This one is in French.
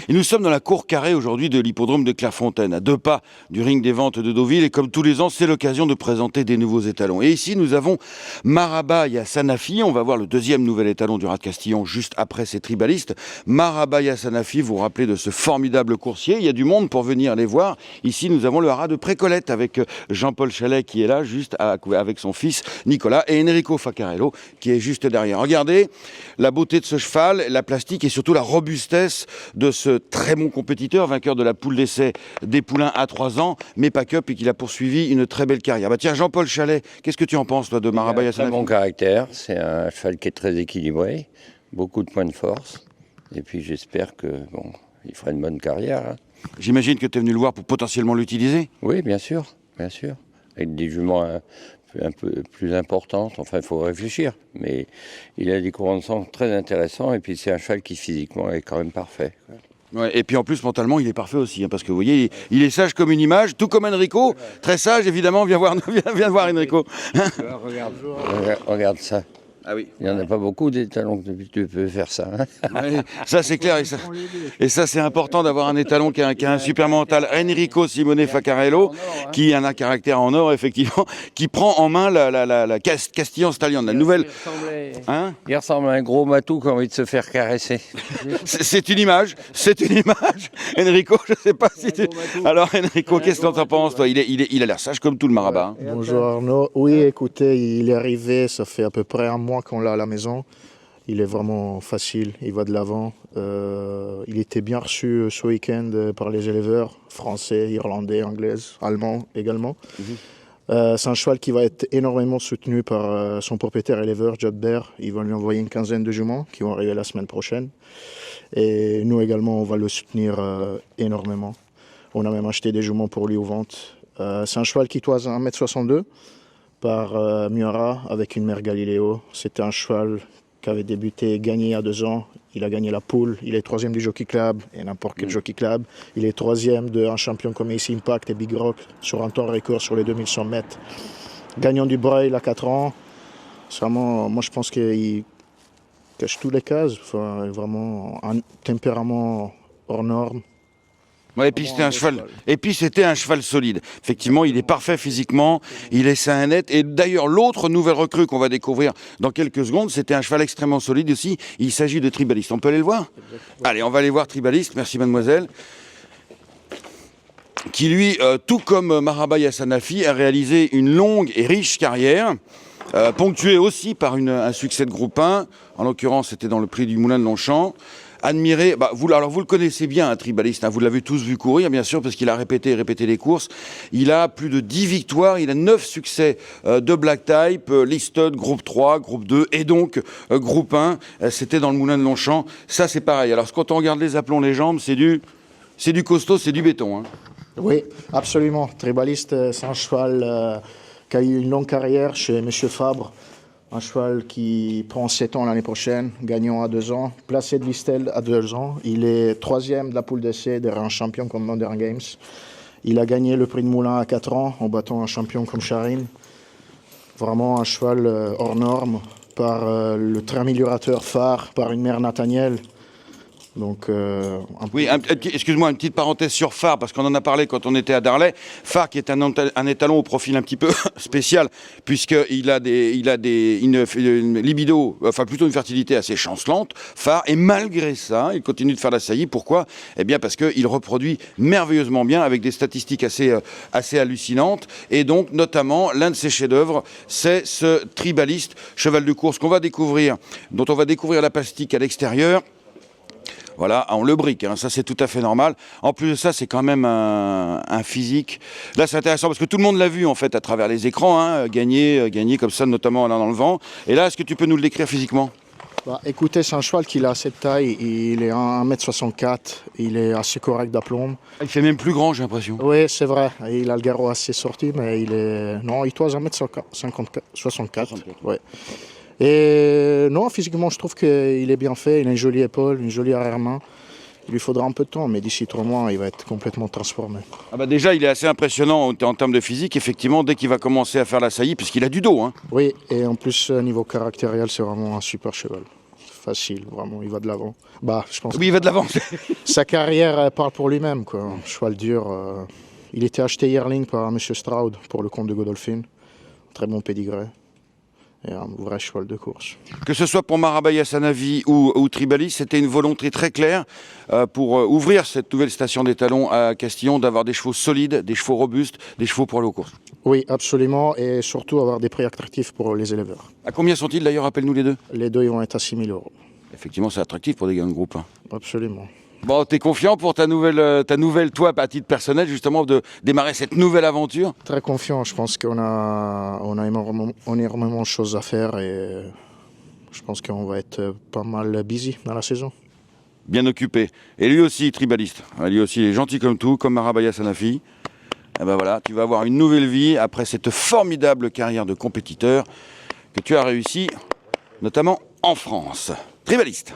Et nous sommes dans la cour carrée aujourd'hui de l'hippodrome de Clairefontaine, à 2 pas du ring des ventes de Deauville. Et comme tous les ans, c'est l'occasion de présenter des nouveaux étalons. Et ici, nous avons Marabaya Sanofi. On va voir le deuxième nouvel étalon du Rat de Castillon juste après ces tribalistes. Marabaya Sanofi, vous vous rappelez de ce formidable coursier. Il y a du monde pour venir les voir. Ici, nous avons le haras de Précolette avec Jean-Paul Chalet qui est là, juste avec son fils Nicolas, et Enrico Faccarello qui est juste derrière. Regardez la beauté de ce cheval, la plastique et surtout la robustesse de ce très bon compétiteur, vainqueur de la poule d'essai des poulains à 3 ans, mais pas que, et qu'il a poursuivi une très belle carrière. Bah tiens, Jean-Paul Chalet, qu'est-ce que tu en penses toi, de Marabaya Sanofi? Très bon caractère, c'est un cheval qui est très équilibré, beaucoup de points de force, et puis j'espère que il fera une bonne carrière. Hein. J'imagine que tu es venu le voir pour potentiellement l'utiliser? Oui, bien sûr, avec des juments un peu plus importantes, enfin il faut réfléchir, mais il a des courants de sang très intéressants, et puis c'est un cheval qui physiquement est quand même parfait. Ouais, et puis en plus, mentalement, il est parfait aussi, hein, parce que vous voyez, il est sage comme une image, tout comme Enrico, très sage évidemment, viens voir Enrico. Regarde ça. Ah oui. Il n'y en a pas beaucoup des étalons que tu peux faire ça. Hein. Ouais, ça c'est clair, et ça c'est important d'avoir un étalon qui a un super mental. Enrico Simone Faccarello, qui a un caractère en or effectivement, qui prend en main la Castillon Stallion, la nouvelle. Il ressemble à un gros matou qui a envie de se faire caresser. C'est une image. Enrico, je ne sais pas si tu... Alors Enrico, qu'est-ce que tu en penses toi? Il a l'air sage comme tout le Marabat. Hein. Bonjour Arnaud. Oui, écoutez, il est arrivé, ça fait à peu près un mois qu'on l'a à la maison. Il est vraiment facile, il va de l'avant. Il était bien reçu ce week-end par les éleveurs, français, irlandais, anglais, allemands également. C'est un cheval qui va être énormément soutenu par son propriétaire éleveur, Judd Bear. Il va lui envoyer une quinzaine de juments qui vont arriver la semaine prochaine. Et nous également, on va le soutenir énormément. On a même acheté des juments pour lui aux ventes. C'est un cheval qui toise 1m62 par Miura avec une mère Galileo. C'était un cheval qui avait débuté et gagné il y a 2 ans. Il a gagné la poule, il est 3e du Jockey Club et n'importe quel Jockey Club. Il est 3e d'un champion comme Ace Impact et Big Rock sur un temps record sur les 2100 mètres. Gagnant du Breuil à 4 ans. Vraiment, moi je pense qu'il cache tous les cases. Enfin, vraiment un tempérament hors norme. Ouais, et puis c'était un cheval solide. Effectivement, il est parfait physiquement, il est sain et net. Et d'ailleurs, l'autre nouvelle recrue qu'on va découvrir dans quelques secondes, c'était un cheval extrêmement solide aussi. Il s'agit de Tribaliste. On peut aller le voir? Allez, on va aller voir Tribaliste. Merci mademoiselle. Qui lui, tout comme Marabaya Sanofi, a réalisé une longue et riche carrière. Ponctuée aussi par un succès de groupe 1. En l'occurrence, c'était dans le prix du Moulin de Longchamp. Admiré, vous le connaissez bien, un Tribaliste, hein, vous l'avez tous vu courir, bien sûr, parce qu'il a répété les courses. Il a plus de 10 victoires, il a 9 succès de Black Type, Listed, groupe 3, groupe 2, et donc groupe 1, c'était dans le Moulin de Longchamp. Ça, c'est pareil. Alors, quand on regarde les aplombs, les jambes, c'est du costaud, c'est du béton. Hein. Oui, absolument. Tribaliste, c'est un cheval qui a eu une longue carrière chez M. Fabre. Un cheval qui prend 7 ans l'année prochaine, gagnant à 2 ans, placé de Listel à 2 ans. Il est 3e de la poule d'essai derrière un champion comme Modern Games. Il a gagné le prix de Moulin à 4 ans en battant un champion comme Charine. Vraiment un cheval hors norme par le tréaméliorateur phare, par une mère Nathaniel. Donc, oui, excuse-moi, une petite parenthèse sur Phare, parce qu'on en a parlé quand on était à Darley. Phare qui est un étalon au profil un petit peu spécial, puisqu'il a une libido, enfin plutôt une fertilité assez chancelante, Phare, et malgré ça, il continue de faire la saillie. Pourquoi? Eh bien parce qu'il reproduit merveilleusement bien, avec des statistiques assez hallucinantes, et donc notamment l'un de ses chefs-d'œuvre, c'est ce Tribaliste, cheval de course qu'on va découvrir, dont on va découvrir la plastique à l'extérieur. Voilà, on le brique, hein, ça c'est tout à fait normal. En plus de ça, c'est quand même un physique. Là, c'est intéressant parce que tout le monde l'a vu en fait à travers les écrans, hein, gagner comme ça, notamment dans le vent. Et là, est-ce que tu peux nous le décrire physiquement? Écoutez, c'est un cheval qui a cette taille, il est 1m64, il est assez correct d'aplomb. Il fait même plus grand, j'ai l'impression. Oui, c'est vrai, il a le garrot assez sorti, mais il toise 1m64. Ouais. Et non, physiquement, je trouve qu'il est bien fait. Il a une jolie épaule, une jolie arrière-main. Il lui faudra un peu de temps, mais d'ici 3 mois, il va être complètement transformé. Déjà, il est assez impressionnant en termes de physique, effectivement, dès qu'il va commencer à faire la saillie, puisqu'il a du dos. Hein. Oui, et en plus, niveau caractériel, c'est vraiment un super cheval. facile, vraiment, il va de l'avant. Bah, je pense Oui, il va de l'avant. sa carrière parle pour lui-même, quoi. Cheval dur. Il était acheté yearling par M. Stroud pour le compte de Godolphin. Très bon pédigré. Et un vrai cheval de course. Que ce soit pour Marabayas Hanafi ou Tribalis, c'était une volonté très claire pour ouvrir cette nouvelle station d'étalons à Castillon, d'avoir des chevaux solides, des chevaux robustes, des chevaux pour aller aux courses. Oui, absolument. Et surtout avoir des prix attractifs pour les éleveurs. À combien sont-ils d'ailleurs, rappelle-nous les deux? Les deux, ils vont être à 6 000 €. Effectivement, c'est attractif pour des gains de groupe. Hein. Absolument. Bon, t'es confiant pour ta nouvelle, toi, à titre personnel, justement, de démarrer cette nouvelle aventure? Très confiant. Je pense qu'on a énormément de choses à faire et je pense qu'on va être pas mal busy dans la saison. Bien occupé. Et lui aussi, tribaliste. Lui aussi, il est gentil comme tout, comme Marabayas Hanafi. Et ben voilà, tu vas avoir une nouvelle vie après cette formidable carrière de compétiteur que tu as réussi, notamment en France. Tribaliste.